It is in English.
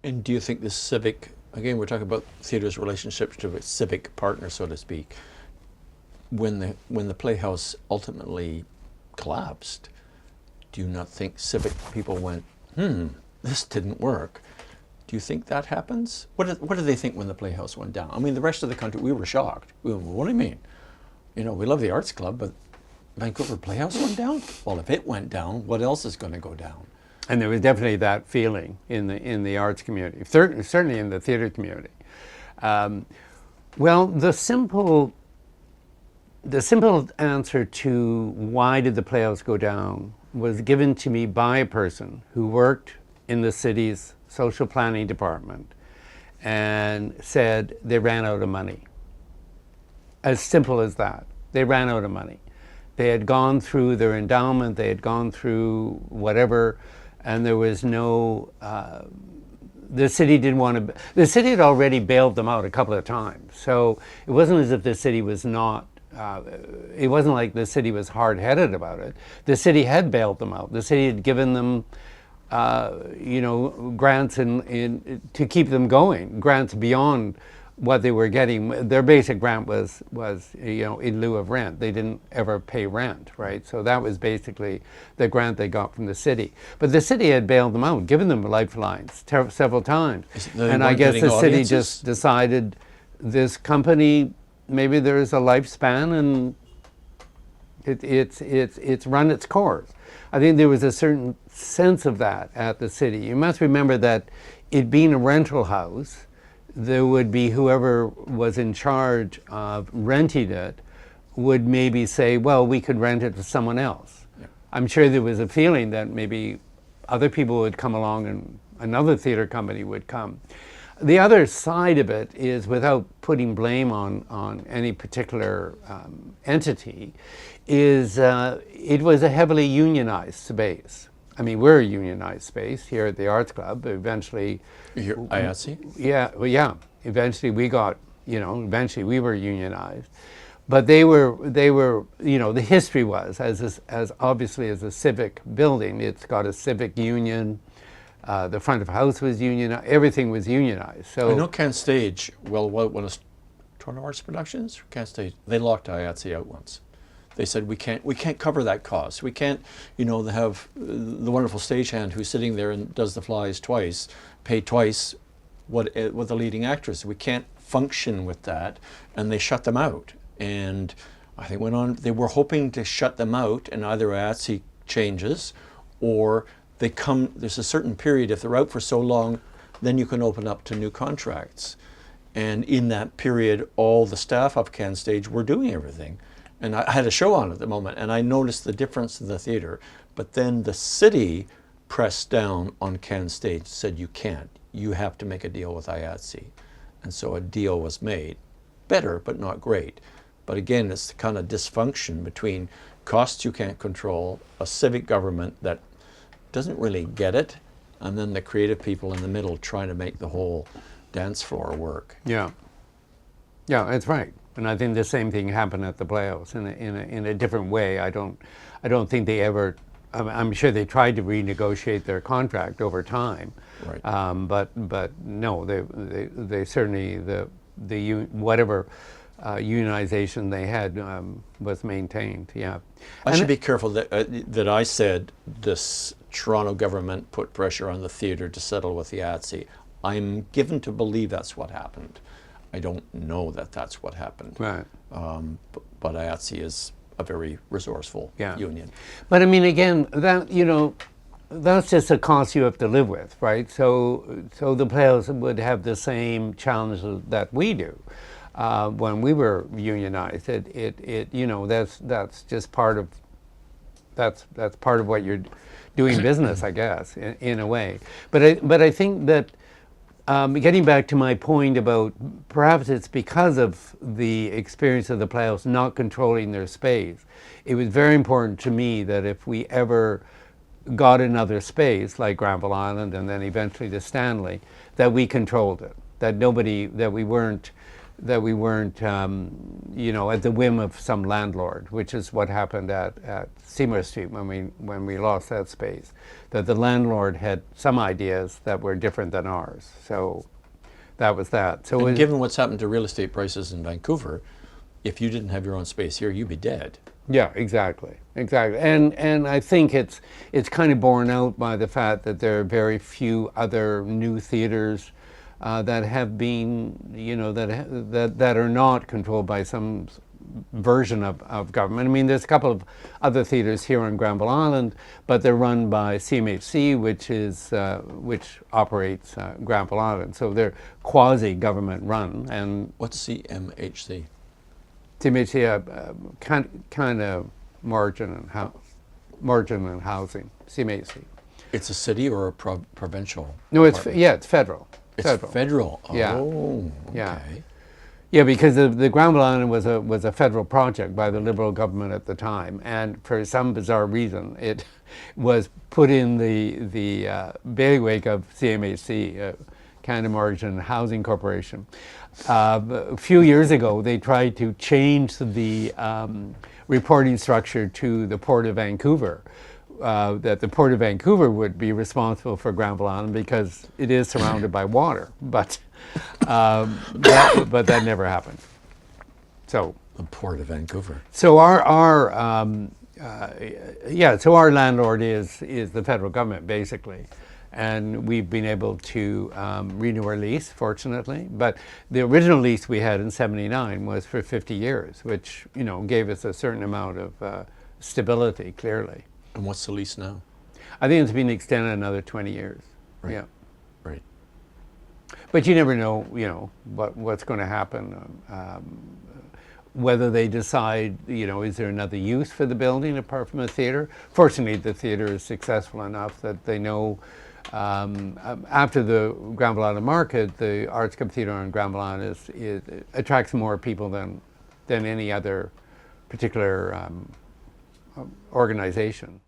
And do you think the civic, again, we're talking about theatre's relationship to its civic partner, so to speak, when the Playhouse ultimately collapsed, do you not think civic people went, this didn't work? Do you think that happens? What did they think when the Playhouse went down? I mean, the rest of the country, we were shocked. We went, what do you mean? We love the Arts Club, but Vancouver Playhouse went down? Well, if it went down, what else is going to go down? And there was definitely that feeling in the arts community, certainly in the theater community. Well, the simple answer to why did the Playhouse go down was given to me by a person who worked in the city's social planning department and said they ran out of money. As simple as that. They ran out of money. They had gone through their endowment, they had gone through whatever, and there was no, the city didn't want to, the city had already bailed them out a couple of times. So it wasn't as if the city was not, it wasn't like the city was hard-headed about it. The city had bailed them out. The city had given them, grants to keep them going, grants beyond what they were getting. Their basic grant was in lieu of rent. They didn't ever pay rent, right? So that was basically the grant they got from the city. But the city had bailed them out, given them lifelines several times. And I guess the city just decided this company, maybe there's a lifespan and it's run its course. I think there was a certain sense of that at the city. You must remember that it being a rental house, there would be whoever was in charge of renting it would maybe say, well, we could rent it to someone else. Yeah. I'm sure there was a feeling that maybe other people would come along and another theater company would come. The other side of it is, without putting blame on any particular entity, is it was a heavily unionized space. I mean, we're a unionized space here at the Arts Club. Eventually, IATSE? Yeah, well, yeah. Eventually, we got, eventually we were unionized, but they were, the history was as obviously as a civic building. It's got a civic union. The front of house was unionized. Everything was unionized. So I know CanStage. Well, when it's Toronto Arts Productions, CanStage, they locked IATSE out once. They said we can't cover that cost. We can't, they have the wonderful stagehand who's sitting there and does the flies twice, pay twice what the leading actress. We can't function with that, and they shut them out. And I think they were hoping to shut them out, and either IATSE changes, or there's a certain period. If they're out for so long, then you can open up to new contracts. And in that period, all the staff of CanStage were doing everything. And I had a show on at the moment, and I noticed the difference in the theater. But then the city pressed down on CanStage, said you can't. You have to make a deal with IATSE. And so a deal was made. Better, but not great. But again, it's the kind of dysfunction between costs you can't control, a civic government that doesn't really get it, and then the creative people in the middle trying to make the whole dance floor work. Yeah, that's right. And I think the same thing happened at the Playhouse in a different way. I don't think they ever. I'm sure they tried to renegotiate their contract over time, right? But no, they certainly whatever unionization they had was maintained. Yeah, I should be careful that I said this Toronto government put pressure on the theatre to settle with the IATSE. I'm given to believe that's what happened. I don't know that that's what happened. Right. But IATSE is a very resourceful union. But I mean, again, that's just a cost you have to live with, right? So the Playhouse would have the same challenges that we do when we were unionized. That's just part of that's part of what you're doing business, I guess, in a way. But I think that. Getting back to my point about perhaps it's because of the experience of the Playhouse not controlling their space, it was very important to me that if we ever got another space like Granville Island and then eventually the Stanley, that we controlled it, that we weren't that we weren't, you know, at the whim of some landlord, which is what happened at Seymour Street when we lost that space. That the landlord had some ideas that were different than ours. So that was that. So And given what's happened to real estate prices in Vancouver, if you didn't have your own space here, you'd be dead. yeah, exactly, exactly, and I think it's kind of borne out by the fact that there are very few other new theaters that have been, you know, that are not controlled by some version of government. I mean, there's a couple of other theaters here on Granville Island, but they're run by CMHC, which operates Granville Island. So they're quasi-government run, and What's CMHC? CMHC kind of margin and housing. CMHC. It's a city or a provincial? No, it's department? it's federal. It's federal. Yeah. Oh, Yeah. okay. Yeah, because the Granville Island was a federal project by the Liberal government at the time, and for some bizarre reason, it was put in the bailiwick of CMHC, Canada Margin Housing Corporation. A few years ago, they tried to change the reporting structure to the Port of Vancouver. That the Port of Vancouver would be responsible for Granville Island because it is surrounded by water, but that never happened. So The Port of Vancouver. so our landlord is the federal government basically, and we've been able to renew our lease, fortunately. But the original lease we had in '79 was for 50 years, which, you know, gave us a certain amount of stability, clearly. And what's the lease now? I think it's been extended another 20 years. Right. Yeah. Right. But you never know, you know, what's going to happen. Whether they decide, you know, is there another use for the building apart from a theater? Fortunately, the theater is successful enough that they know after the Granville Island Market, the Arts Club Theatre on Granville Island attracts more people than any other particular organization.